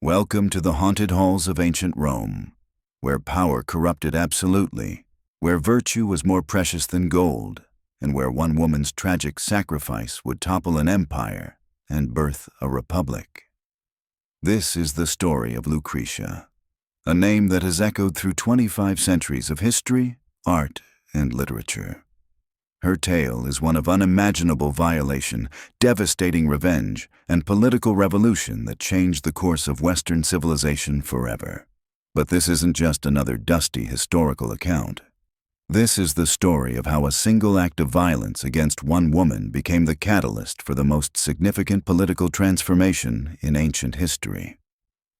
Welcome to the haunted halls of ancient Rome, where power corrupted absolutely, where virtue was more precious than gold, and where one woman's tragic sacrifice would topple an empire and birth a republic. This is the story of Lucretia, a name that has echoed through 25 centuries of history, art, and literature. Her tale is one of unimaginable violation, devastating revenge, and political revolution that changed the course of Western civilization forever. But this isn't just another dusty historical account. This is the story of how a single act of violence against one woman became the catalyst for the most significant political transformation in ancient history.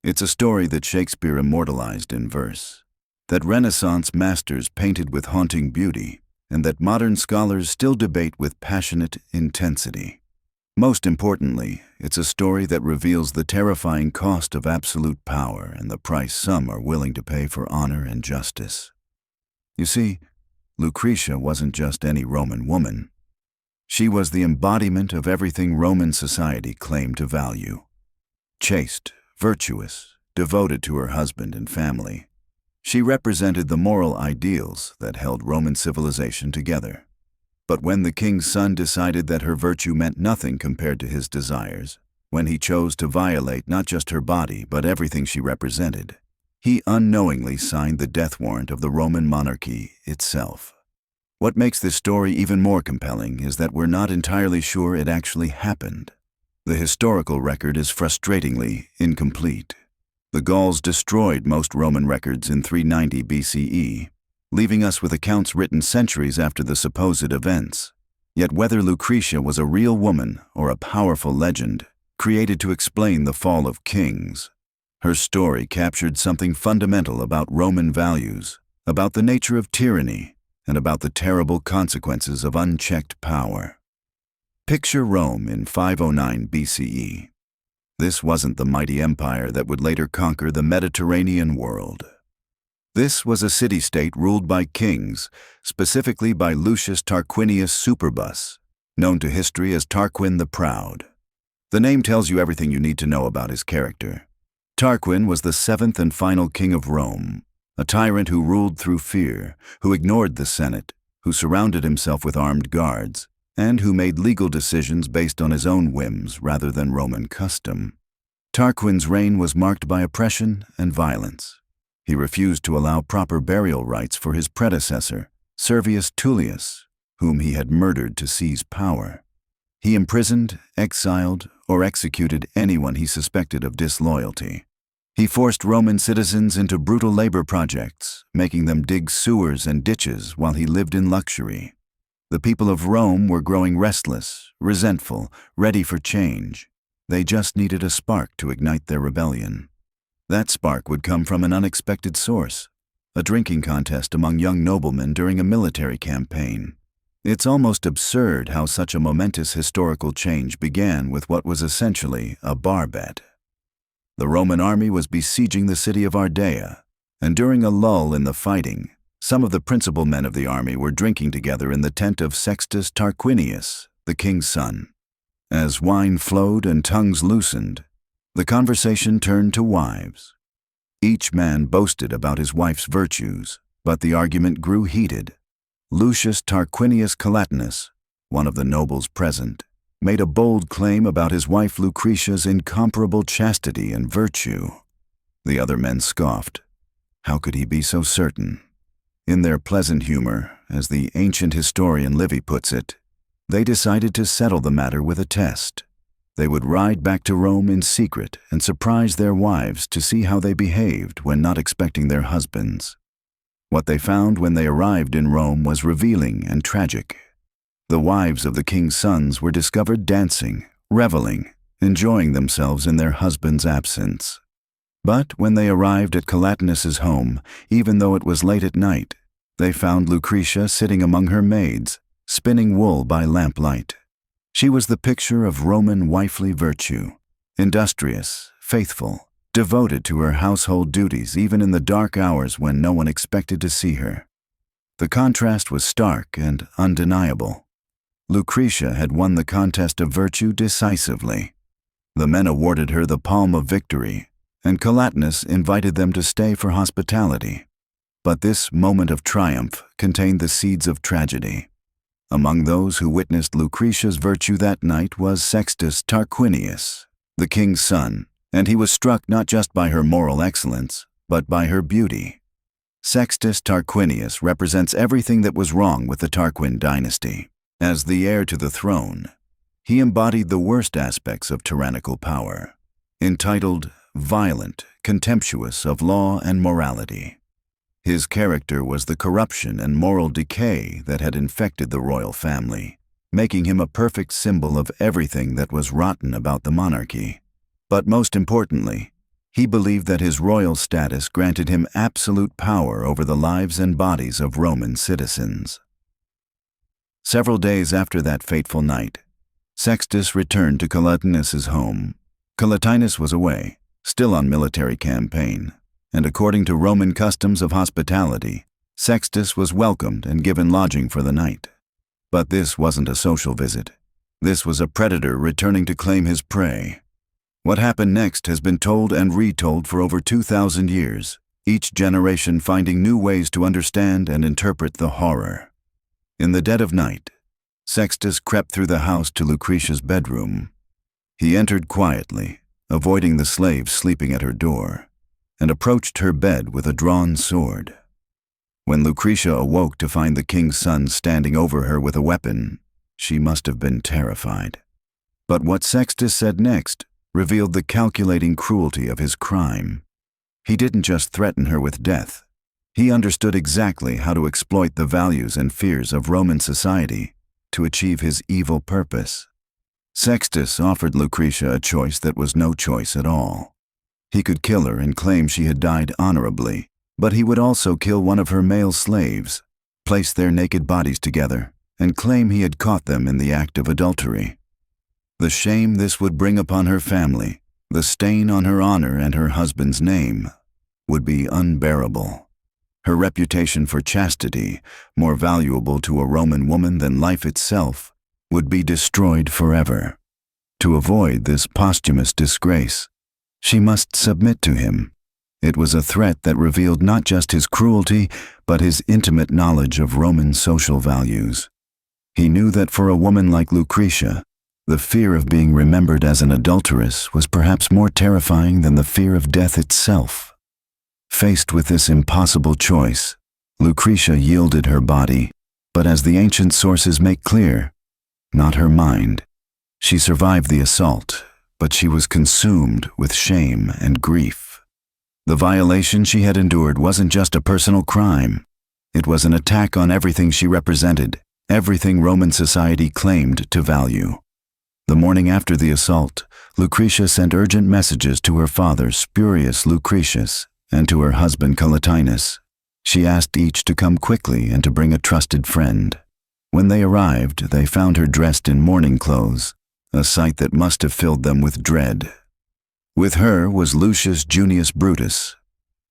It's a story that Shakespeare immortalized in verse, that Renaissance masters painted with haunting beauty, and that modern scholars still debate with passionate intensity. Most importantly, it's a story that reveals the terrifying cost of absolute power and the price some are willing to pay for honor and justice. You see, Lucretia wasn't just any Roman woman. She was the embodiment of everything Roman society claimed to value. Chaste, virtuous, devoted to her husband and family. She represented the moral ideals that held Roman civilization together. But when the king's son decided that her virtue meant nothing compared to his desires, when he chose to violate not just her body but everything she represented, he unknowingly signed the death warrant of the Roman monarchy itself. What makes this story even more compelling is that we're not entirely sure it actually happened. The historical record is frustratingly incomplete. The Gauls destroyed most Roman records in 390 BCE, leaving us with accounts written centuries after the supposed events. Yet whether Lucretia was a real woman or a powerful legend, created to explain the fall of kings, her story captured something fundamental about Roman values, about the nature of tyranny, and about the terrible consequences of unchecked power. Picture Rome in 509 BCE. This wasn't the mighty empire that would later conquer the Mediterranean world. This was a city-state ruled by kings, specifically by Lucius Tarquinius Superbus, known to history as Tarquin the Proud. The name tells you everything you need to know about his character. Tarquin was the seventh and final king of Rome, a tyrant who ruled through fear, who ignored the Senate, who surrounded himself with armed guards, and who made legal decisions based on his own whims rather than Roman custom. Tarquin's reign was marked by oppression and violence. He refused to allow proper burial rites for his predecessor, Servius Tullius, whom he had murdered to seize power. He imprisoned, exiled, or executed anyone he suspected of disloyalty. He forced Roman citizens into brutal labor projects, making them dig sewers and ditches while he lived in luxury. The people of Rome were growing restless, resentful, ready for change. They just needed a spark to ignite their rebellion. That spark would come from an unexpected source, a drinking contest among young noblemen during a military campaign. It's almost absurd how such a momentous historical change began with what was essentially a bar bet. The Roman army was besieging the city of Ardea, and during a lull in the fighting, some of the principal men of the army were drinking together in the tent of Sextus Tarquinius, the king's son. As wine flowed and tongues loosened, the conversation turned to wives. Each man boasted about his wife's virtues, but the argument grew heated. Lucius Tarquinius Collatinus, one of the nobles present, made a bold claim about his wife Lucretia's incomparable chastity and virtue. The other men scoffed. How could he be so certain? In their pleasant humor, as the ancient historian Livy puts it, they decided to settle the matter with a test. They would ride back to Rome in secret and surprise their wives to see how they behaved when not expecting their husbands. What they found when they arrived in Rome was revealing and tragic. The wives of the king's sons were discovered dancing, reveling, enjoying themselves in their husband's absence. But when they arrived at Collatinus's home, even though it was late at night, they found Lucretia sitting among her maids, spinning wool by lamplight. She was the picture of Roman wifely virtue, industrious, faithful, devoted to her household duties even in the dark hours when no one expected to see her. The contrast was stark and undeniable. Lucretia had won the contest of virtue decisively. The men awarded her the palm of victory, and Collatinus invited them to stay for hospitality. But this moment of triumph contained the seeds of tragedy. Among those who witnessed Lucretia's virtue that night was Sextus Tarquinius, the king's son, and he was struck not just by her moral excellence, but by her beauty. Sextus Tarquinius represents everything that was wrong with the Tarquin dynasty. As the heir to the throne, he embodied the worst aspects of tyrannical power, entitled violent, contemptuous of law and morality. His character was the corruption and moral decay that had infected the royal family, making him a perfect symbol of everything that was rotten about the monarchy. But most importantly, he believed that his royal status granted him absolute power over the lives and bodies of Roman citizens. Several days after that fateful night, Sextus returned to Collatinus's home. Collatinus was away, still on military campaign, and according to Roman customs of hospitality, Sextus was welcomed and given lodging for the night. But this wasn't a social visit. This was a predator returning to claim his prey. What happened next has been told and retold for over 2,000 years, each generation finding new ways to understand and interpret the horror. In the dead of night, Sextus crept through the house to Lucretia's bedroom. He entered quietly, avoiding the slaves sleeping at her door, and approached her bed with a drawn sword. When Lucretia awoke to find the king's son standing over her with a weapon, she must have been terrified. But what Sextus said next revealed the calculating cruelty of his crime. He didn't just threaten her with death. He understood exactly how to exploit the values and fears of Roman society to achieve his evil purpose. Sextus offered Lucretia a choice that was no choice at all. He could kill her and claim she had died honorably, but he would also kill one of her male slaves, place their naked bodies together, and claim he had caught them in the act of adultery. The shame this would bring upon her family, the stain on her honor and her husband's name, would be unbearable. Her reputation for chastity, more valuable to a Roman woman than life itself, would be destroyed forever. To avoid this posthumous disgrace, she must submit to him. It was a threat that revealed not just his cruelty, but his intimate knowledge of Roman social values. He knew that for a woman like Lucretia, the fear of being remembered as an adulteress was perhaps more terrifying than the fear of death itself. Faced with this impossible choice, Lucretia yielded her body, but as the ancient sources make clear, not her mind. She survived the assault, but she was consumed with shame and grief. The violation she had endured wasn't just a personal crime. It was an attack on everything she represented, everything Roman society claimed to value. The morning after the assault, Lucretia sent urgent messages to her father, Spurius Lucretius, and to her husband Collatinus. She asked each to come quickly and to bring a trusted friend. When they arrived, they found her dressed in mourning clothes, a sight that must have filled them with dread. With her was Lucius Junius Brutus,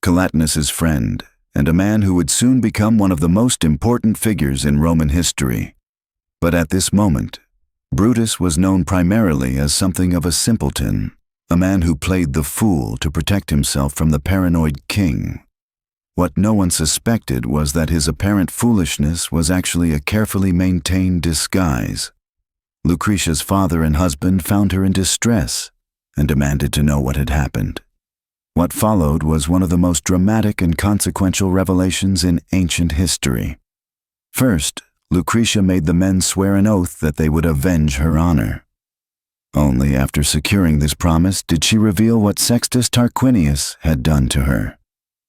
Collatinus's friend, and a man who would soon become one of the most important figures in Roman history. But at this moment, Brutus was known primarily as something of a simpleton, a man who played the fool to protect himself from the paranoid king. What no one suspected was that his apparent foolishness was actually a carefully maintained disguise. Lucretia's father and husband found her in distress and demanded to know what had happened. What followed was one of the most dramatic and consequential revelations in ancient history. First, Lucretia made the men swear an oath that they would avenge her honor. Only after securing this promise did she reveal what Sextus Tarquinius had done to her.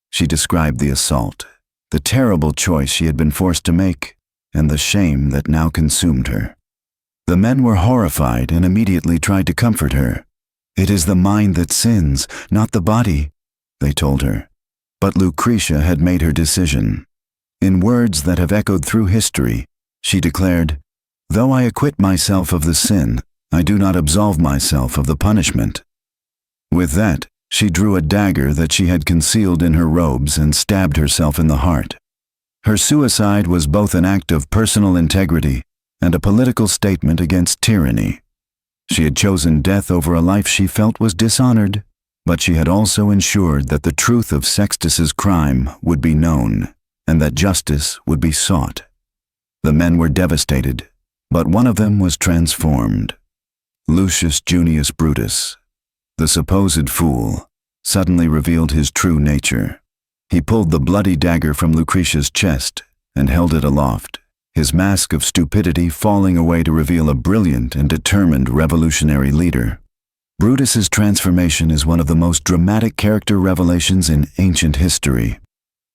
She described the assault, the terrible choice she had been forced to make, and the shame that now consumed her. The men were horrified and immediately tried to comfort her. "It is the mind that sins, not the body," they told her. But Lucretia had made her decision. In words that have echoed through history, she declared, "Though I acquit myself of the sin, I do not absolve myself of the punishment." With that, she drew a dagger that she had concealed in her robes and stabbed herself in the heart. Her suicide was both an act of personal integrity and a political statement against tyranny. She had chosen death over a life she felt was dishonored, But she had also ensured that the truth of Sextus's crime would be known, and that justice would be sought. The men were devastated, but one of them was transformed. Lucius Junius Brutus, the supposed fool, suddenly revealed his true nature. He pulled the bloody dagger from Lucretia's chest and held it aloft, his mask of stupidity falling away to reveal a brilliant and determined revolutionary leader. Brutus's transformation is one of the most dramatic character revelations in ancient history.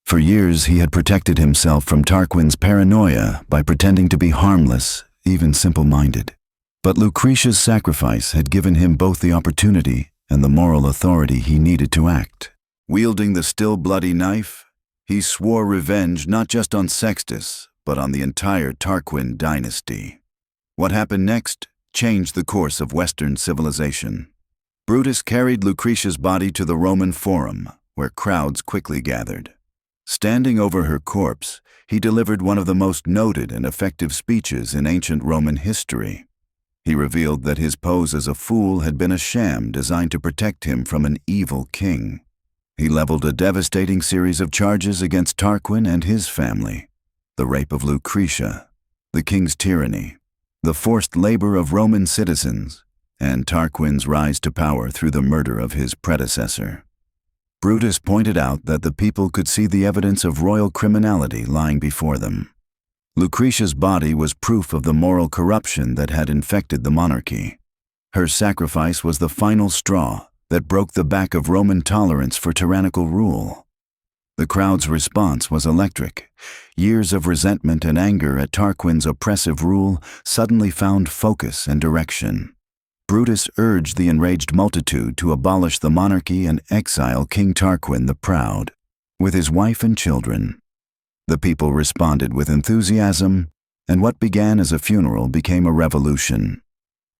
For years he had protected himself from Tarquin's paranoia by pretending to be harmless, even simple-minded. But Lucretia's sacrifice had given him both the opportunity and the moral authority he needed to act. Wielding the still bloody knife, he swore revenge not just on Sextus, but on the entire Tarquin dynasty. What happened next changed the course of Western civilization. Brutus carried Lucretia's body to the Roman Forum, where crowds quickly gathered. Standing over her corpse, he delivered one of the most noted and effective speeches in ancient Roman history. He revealed that his pose as a fool had been a sham designed to protect him from an evil king. He leveled a devastating series of charges against Tarquin and his family: the rape of Lucretia, the king's tyranny, the forced labor of Roman citizens, and Tarquin's rise to power through the murder of his predecessor. Brutus pointed out that the people could see the evidence of royal criminality lying before them. Lucretia's body was proof of the moral corruption that had infected the monarchy. Her sacrifice was the final straw that broke the back of Roman tolerance for tyrannical rule. The crowd's response was electric. Years of resentment and anger at Tarquin's oppressive rule suddenly found focus and direction. Brutus urged the enraged multitude to abolish the monarchy and exile King Tarquin the Proud, with his wife and children. The people responded with enthusiasm, and what began as a funeral became a revolution.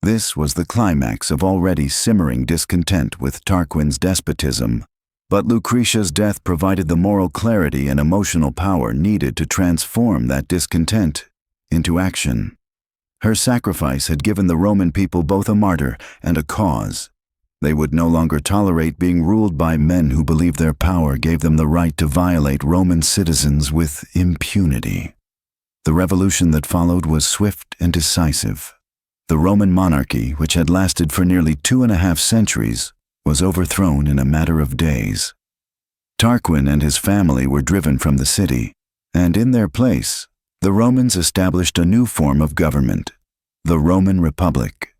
This was the climax of already simmering discontent with Tarquin's despotism, but Lucretia's death provided the moral clarity and emotional power needed to transform that discontent into action. Her sacrifice had given the Roman people both a martyr and a cause. They would no longer tolerate being ruled by men who believed their power gave them the right to violate Roman citizens with impunity. The revolution that followed was swift and decisive. The Roman monarchy, which had lasted for nearly 2.5 centuries, was overthrown in a matter of days. Tarquin and his family were driven from the city, and in their place, the Romans established a new form of government, the Roman Republic.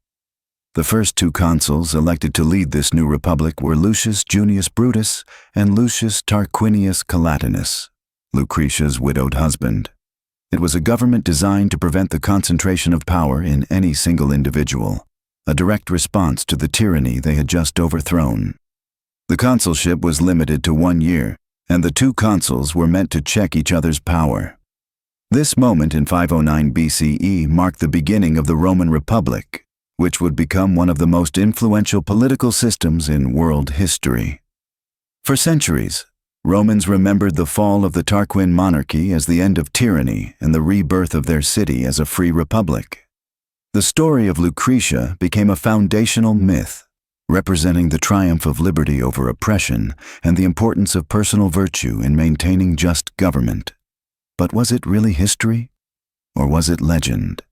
The first 2 consuls elected to lead this new republic were Lucius Junius Brutus and Lucius Tarquinius Collatinus, Lucretia's widowed husband. It was a government designed to prevent the concentration of power in any single individual, a direct response to the tyranny they had just overthrown. The consulship was limited to 1 year, and the 2 consuls were meant to check each other's power. This moment in 509 BCE marked the beginning of the Roman Republic, which would become one of the most influential political systems in world history. For centuries, Romans remembered the fall of the Tarquin monarchy as the end of tyranny and the rebirth of their city as a free republic. The story of Lucretia became a foundational myth, representing the triumph of liberty over oppression and the importance of personal virtue in maintaining just government. But was it really history, or was it legend?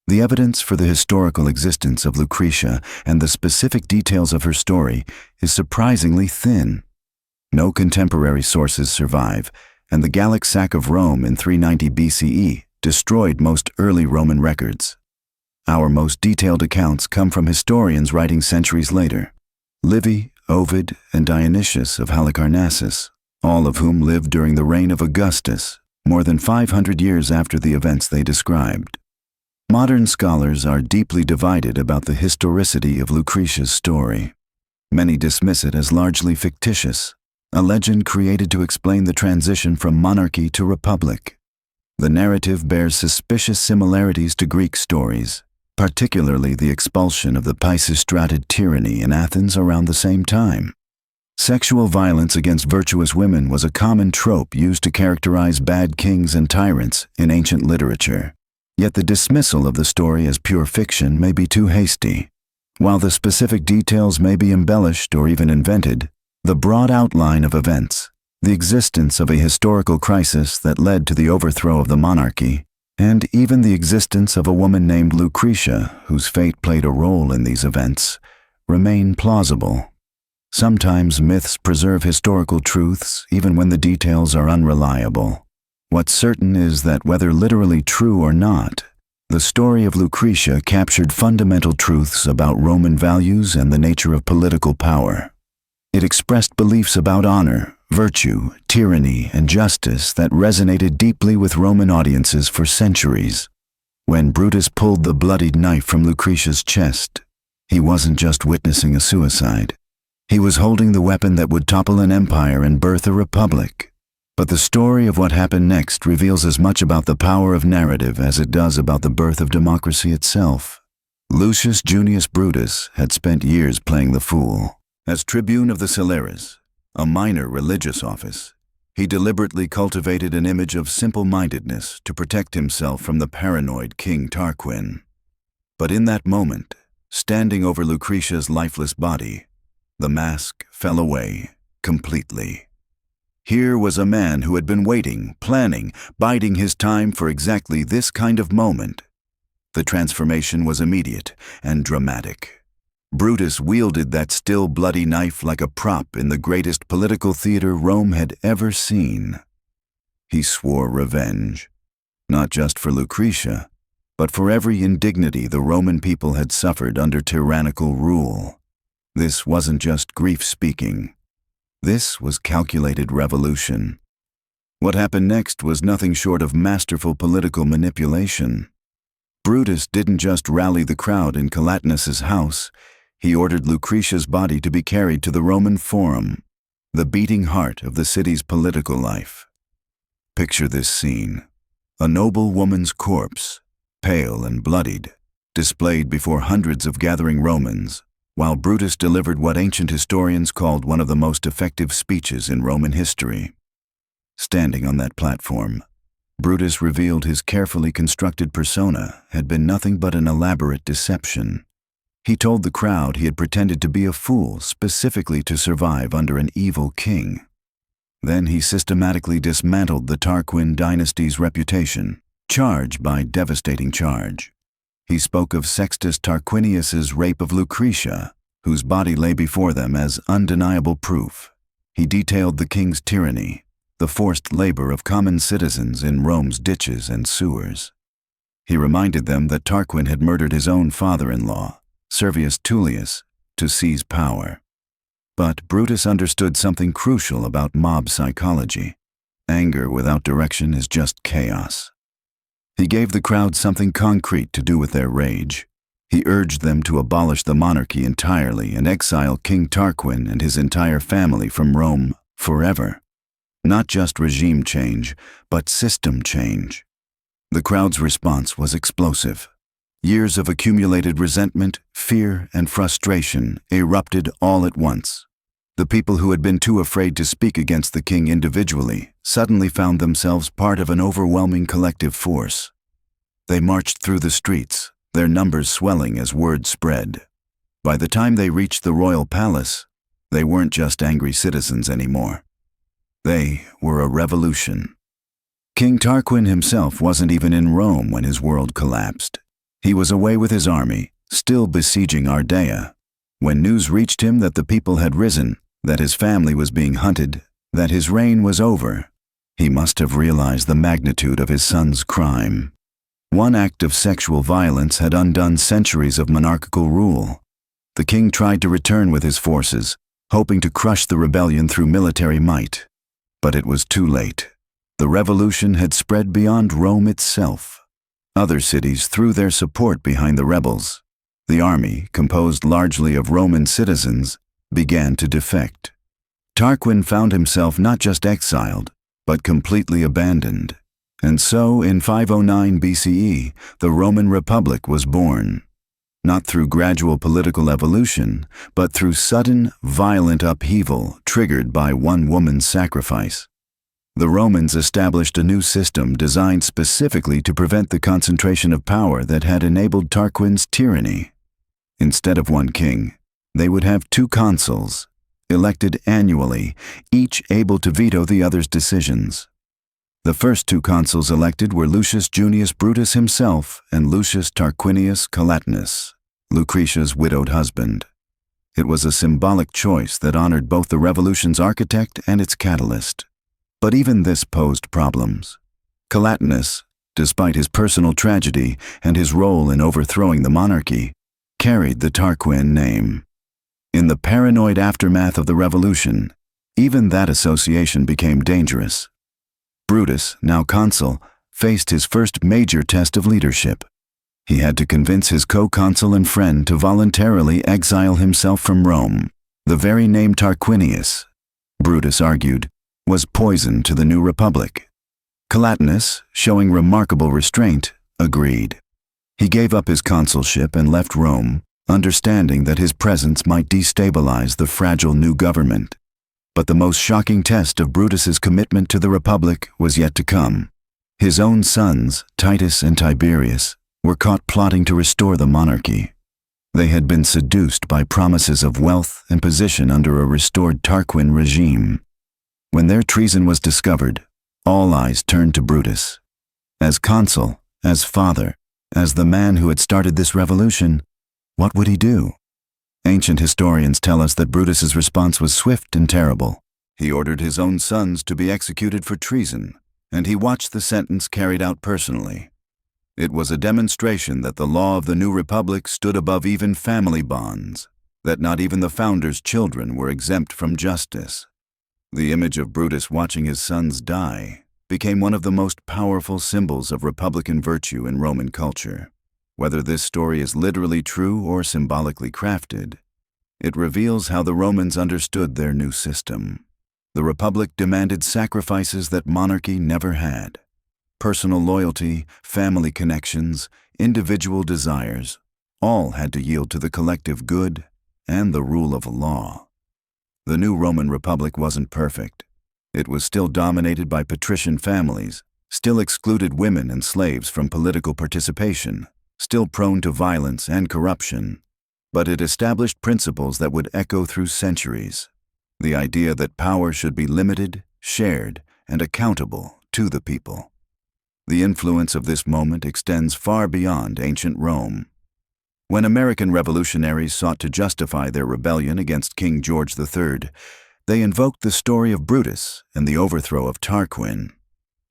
The evidence for the historical existence of Lucretia and the specific details of her story is surprisingly thin. No contemporary sources survive, and the Gallic sack of Rome in 390 BCE destroyed most early Roman records. Our most detailed accounts come from historians writing centuries later: Livy, Ovid, and Dionysius of Halicarnassus, all of whom lived during the reign of Augustus, more than 500 years after the events they described. Modern scholars are deeply divided about the historicity of Lucretia's story. Many dismiss it as largely fictitious, a legend created to explain the transition from monarchy to republic. The narrative bears suspicious similarities to Greek stories, particularly the expulsion of the Pisistrated tyranny in Athens around the same time. Sexual violence against virtuous women was a common trope used to characterize bad kings and tyrants in ancient literature. Yet the dismissal of the story as pure fiction may be too hasty. While the specific details may be embellished or even invented, the broad outline of events, the existence of a historical crisis that led to the overthrow of the monarchy, and even the existence of a woman named Lucretia, whose fate played a role in these events, remain plausible. Sometimes myths preserve historical truths even when the details are unreliable. What's certain is that whether literally true or not, the story of Lucretia captured fundamental truths about Roman values and the nature of political power. It expressed beliefs about honor, virtue, tyranny, and justice that resonated deeply with Roman audiences for centuries. When Brutus pulled the bloodied knife from Lucretia's chest, he wasn't just witnessing a suicide. He was holding the weapon that would topple an empire and birth a republic. But the story of what happened next reveals as much about the power of narrative as it does about the birth of democracy itself. Lucius Junius Brutus had spent years playing the fool. As tribune of the Celeres, a minor religious office, he deliberately cultivated an image of simple-mindedness to protect himself from the paranoid King Tarquin. But in that moment, standing over Lucretia's lifeless body, the mask fell away completely. Here was a man who had been waiting, planning, biding his time for exactly this kind of moment. The transformation was immediate and dramatic. Brutus wielded that still bloody knife like a prop in the greatest political theater Rome had ever seen. He swore revenge, not just for Lucretia, but for every indignity the Roman people had suffered under tyrannical rule. This wasn't just grief speaking. This was calculated revolution. What happened next was nothing short of masterful political manipulation. Brutus didn't just rally the crowd in Collatinus's house. He ordered Lucretia's body to be carried to the Roman Forum, the beating heart of the city's political life. Picture this scene. A noble woman's corpse, pale and bloodied, displayed before hundreds of gathering Romans, while Brutus delivered what ancient historians called one of the most effective speeches in Roman history. Standing on that platform, Brutus revealed his carefully constructed persona had been nothing but an elaborate deception. He told the crowd he had pretended to be a fool specifically to survive under an evil king. Then he systematically dismantled the Tarquin dynasty's reputation, charge by devastating charge. He spoke of Sextus Tarquinius's rape of Lucretia, whose body lay before them as undeniable proof. He detailed the king's tyranny, the forced labor of common citizens in Rome's ditches and sewers. He reminded them that Tarquin had murdered his own father-in-law, Servius Tullius, to seize power. But Brutus understood something crucial about mob psychology. Anger without direction is just chaos. He gave the crowd something concrete to do with their rage. He urged them to abolish the monarchy entirely and exile King Tarquin and his entire family from Rome forever. Not just regime change, but system change. The crowd's response was explosive. Years of accumulated resentment, fear, and frustration erupted all at once. The people who had been too afraid to speak against the king individually suddenly found themselves part of an overwhelming collective force. They marched through the streets, their numbers swelling as word spread. By the time they reached the royal palace, they weren't just angry citizens anymore. They were a revolution. King Tarquin himself wasn't even in Rome when his world collapsed. He was away with his army, still besieging Ardea. When news reached him that the people had risen, that his family was being hunted, that his reign was over, he must have realized the magnitude of his son's crime. One act of sexual violence had undone centuries of monarchical rule. The king tried to return with his forces, hoping to crush the rebellion through military might. But it was too late. The revolution had spread beyond Rome itself. Other cities threw their support behind the rebels. The army, composed largely of Roman citizens, began to defect. Tarquin found himself not just exiled, but completely abandoned. And so, in 509 BCE, the Roman Republic was born. Not through gradual political evolution, but through sudden, violent upheaval triggered by one woman's sacrifice. The Romans established a new system designed specifically to prevent the concentration of power that had enabled Tarquin's tyranny. Instead of one king, they would have two consuls, elected annually, each able to veto the other's decisions. The first two consuls elected were Lucius Junius Brutus himself and Lucius Tarquinius Collatinus, Lucretia's widowed husband. It was a symbolic choice that honored both the revolution's architect and its catalyst. But even this posed problems. Collatinus, despite his personal tragedy and his role in overthrowing the monarchy, carried the Tarquin name. In the paranoid aftermath of the revolution, even that association became dangerous. Brutus, now consul, faced his first major test of leadership. He had to convince his co-consul and friend to voluntarily exile himself from Rome. The very name Tarquinius, Brutus argued, was poison to the new republic. Collatinus, showing remarkable restraint, agreed. He gave up his consulship and left Rome, understanding that his presence might destabilize the fragile new government. But the most shocking test of Brutus's commitment to the republic was yet to come. His own sons, Titus and Tiberius, were caught plotting to restore the monarchy. They had been seduced by promises of wealth and position under a restored Tarquin regime. When their treason was discovered, all eyes turned to Brutus. As consul, as father, as the man who had started this revolution, what would he do? Ancient historians tell us that Brutus's response was swift and terrible. He ordered his own sons to be executed for treason, and he watched the sentence carried out personally. It was a demonstration that the law of the new republic stood above even family bonds, that not even the founders' children were exempt from justice. The image of Brutus watching his sons die became one of the most powerful symbols of republican virtue in Roman culture. Whether this story is literally true or symbolically crafted, it reveals how the Romans understood their new system. The republic demanded sacrifices that monarchy never had. Personal loyalty, family connections, individual desires, all had to yield to the collective good and the rule of law. The new Roman Republic wasn't perfect. It was still dominated by patrician families, still excluded women and slaves from political participation, still prone to violence and corruption. But it established principles that would echo through centuries. The idea that power should be limited, shared, and accountable to the people. The influence of this moment extends far beyond ancient Rome. When American revolutionaries sought to justify their rebellion against King George III, they invoked the story of Brutus and the overthrow of Tarquin.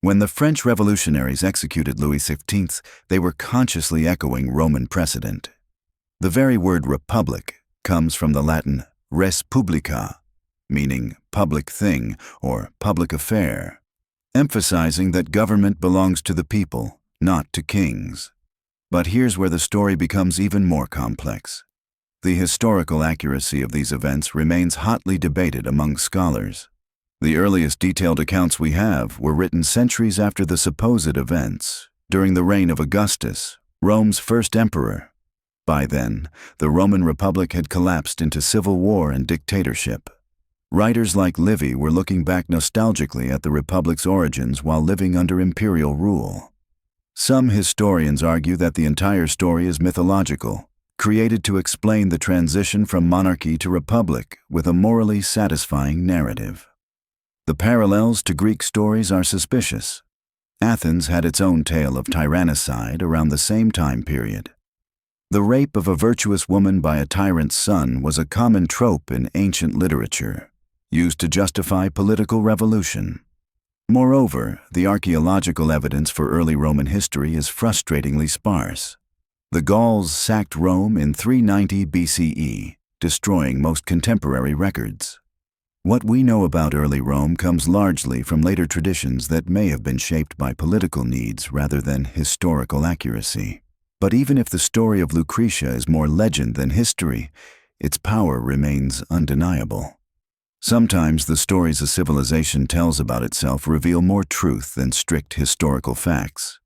When the French revolutionaries executed Louis XV, they were consciously echoing Roman precedent. The very word republic comes from the Latin res publica, meaning public thing or public affair, emphasizing that government belongs to the people, not to kings. But here's where the story becomes even more complex. The historical accuracy of these events remains hotly debated among scholars. The earliest detailed accounts we have were written centuries after the supposed events, during the reign of Augustus, Rome's first emperor. By then, the Roman Republic had collapsed into civil war and dictatorship. Writers like Livy were looking back nostalgically at the Republic's origins while living under imperial rule. Some historians argue that the entire story is mythological, created to explain the transition from monarchy to republic with a morally satisfying narrative. The parallels to Greek stories are suspicious. Athens had its own tale of tyrannicide around the same time period. The rape of a virtuous woman by a tyrant's son was a common trope in ancient literature, used to justify political revolution. Moreover, the archaeological evidence for early Roman history is frustratingly sparse. The Gauls sacked Rome in 390 BCE, destroying most contemporary records. What we know about early Rome comes largely from later traditions that may have been shaped by political needs rather than historical accuracy. But even if the story of Lucretia is more legend than history, its power remains undeniable. Sometimes the stories a civilization tells about itself reveal more truth than strict historical facts.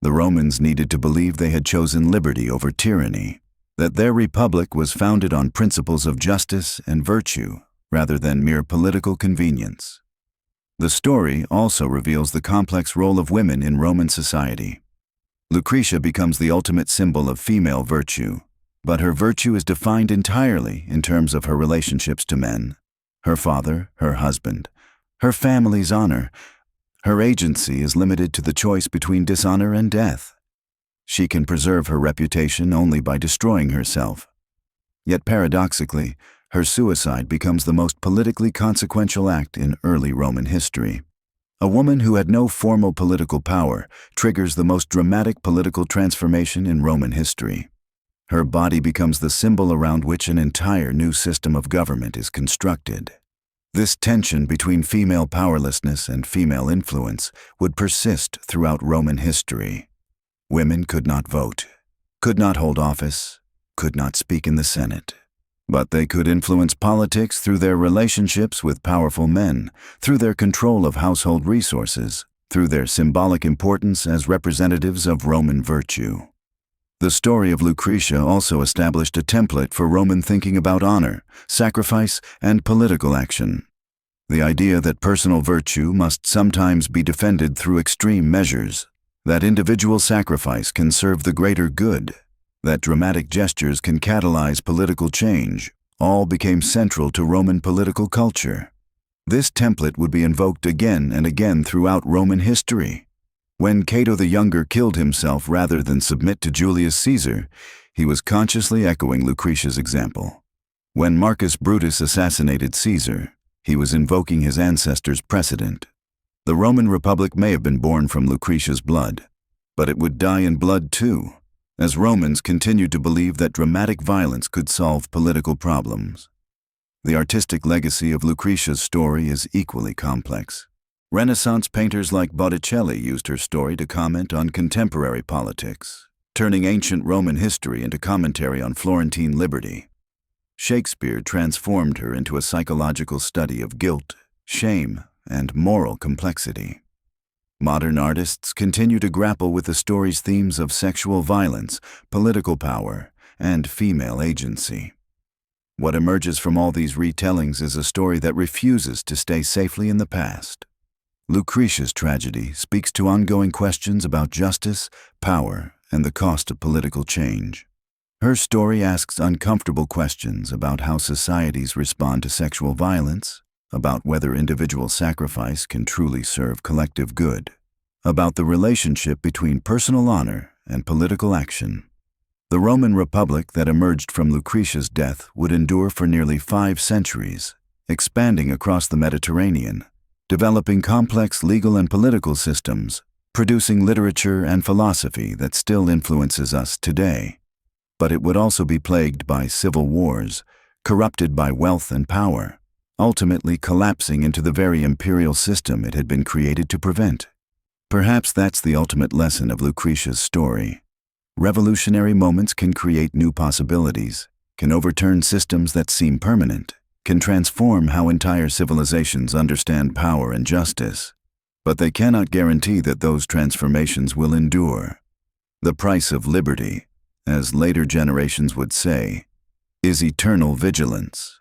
The Romans needed to believe they had chosen liberty over tyranny, that their republic was founded on principles of justice and virtue rather than mere political convenience. The story also reveals the complex role of women in Roman society. Lucretia becomes the ultimate symbol of female virtue, But her virtue is defined entirely in terms of her relationships to men, her father, her husband, her family's honor. Her agency is limited to the choice between dishonor and death. She can preserve her reputation only by destroying herself. Yet paradoxically, her suicide becomes the most politically consequential act in early Roman history. A woman who had no formal political power triggers the most dramatic political transformation in Roman history. Her body becomes the symbol around which an entire new system of government is constructed. This tension between female powerlessness and female influence would persist throughout Roman history. Women could not vote, could not hold office, could not speak in the Senate. But they could influence politics through their relationships with powerful men, through their control of household resources, through their symbolic importance as representatives of Roman virtue. The story of Lucretia also established a template for Roman thinking about honor, sacrifice, and political action. The idea that personal virtue must sometimes be defended through extreme measures, that individual sacrifice can serve the greater good, that dramatic gestures can catalyze political change, all became central to Roman political culture. This template would be invoked again and again throughout Roman history. When Cato the Younger killed himself rather than submit to Julius Caesar, he was consciously echoing Lucretia's example. When Marcus Brutus assassinated Caesar, he was invoking his ancestors' precedent. The Roman Republic may have been born from Lucretia's blood, but it would die in blood too, as Romans continued to believe that dramatic violence could solve political problems. The artistic legacy of Lucretia's story is equally complex. Renaissance painters like Botticelli used her story to comment on contemporary politics, turning ancient Roman history into commentary on Florentine liberty. Shakespeare transformed her into a psychological study of guilt, shame, and moral complexity. Modern artists continue to grapple with the story's themes of sexual violence, political power, and female agency. What emerges from all these retellings is a story that refuses to stay safely in the past. Lucretia's tragedy speaks to ongoing questions about justice, power, and the cost of political change. Her story asks uncomfortable questions about how societies respond to sexual violence, about whether individual sacrifice can truly serve collective good, about the relationship between personal honor and political action. The Roman Republic that emerged from Lucretia's death would endure for nearly 5 centuries, expanding across the Mediterranean, developing complex legal and political systems, producing literature and philosophy that still influences us today. But it would also be plagued by civil wars, corrupted by wealth and power, ultimately collapsing into the very imperial system it had been created to prevent. Perhaps that's the ultimate lesson of Lucretia's story. Revolutionary moments can create new possibilities, can overturn systems that seem permanent, can transform how entire civilizations understand power and justice, but they cannot guarantee that those transformations will endure. The price of liberty, as later generations would say, is eternal vigilance.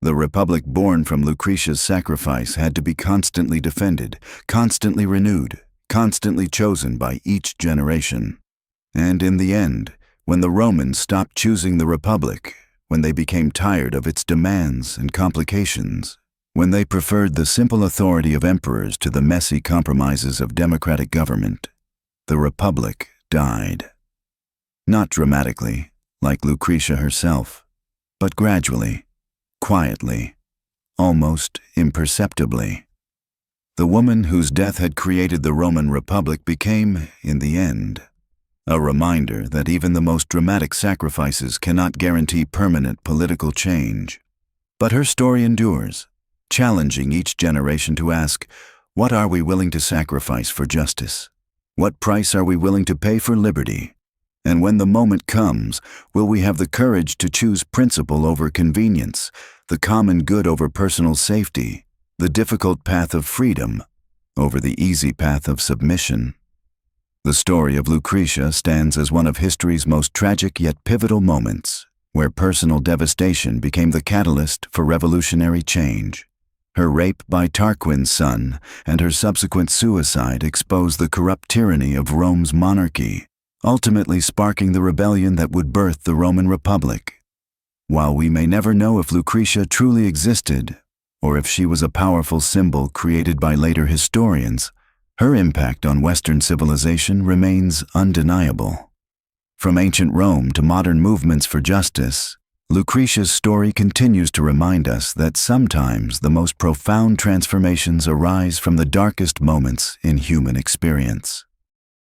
The republic born from Lucretia's sacrifice had to be constantly defended, constantly renewed, constantly chosen by each generation. And in the end, when the Romans stopped choosing the republic, when they became tired of its demands and complications, when they preferred the simple authority of emperors to the messy compromises of democratic government, the republic died. Not dramatically, like Lucretia herself, but gradually, quietly, almost imperceptibly. The woman whose death had created the Roman Republic became, in the end, a reminder that even the most dramatic sacrifices cannot guarantee permanent political change. But her story endures, challenging each generation to ask, what are we willing to sacrifice for justice? What price are we willing to pay for liberty? And when the moment comes, will we have the courage to choose principle over convenience, the common good over personal safety, the difficult path of freedom over the easy path of submission? The story of Lucretia stands as one of history's most tragic yet pivotal moments, where personal devastation became the catalyst for revolutionary change. Her rape by Tarquin's son and her subsequent suicide exposed the corrupt tyranny of Rome's monarchy, ultimately sparking the rebellion that would birth the Roman Republic. While we may never know if Lucretia truly existed, or if she was a powerful symbol created by later historians, her impact on Western civilization remains undeniable. From ancient Rome to modern movements for justice, Lucretia's story continues to remind us that sometimes the most profound transformations arise from the darkest moments in human experience.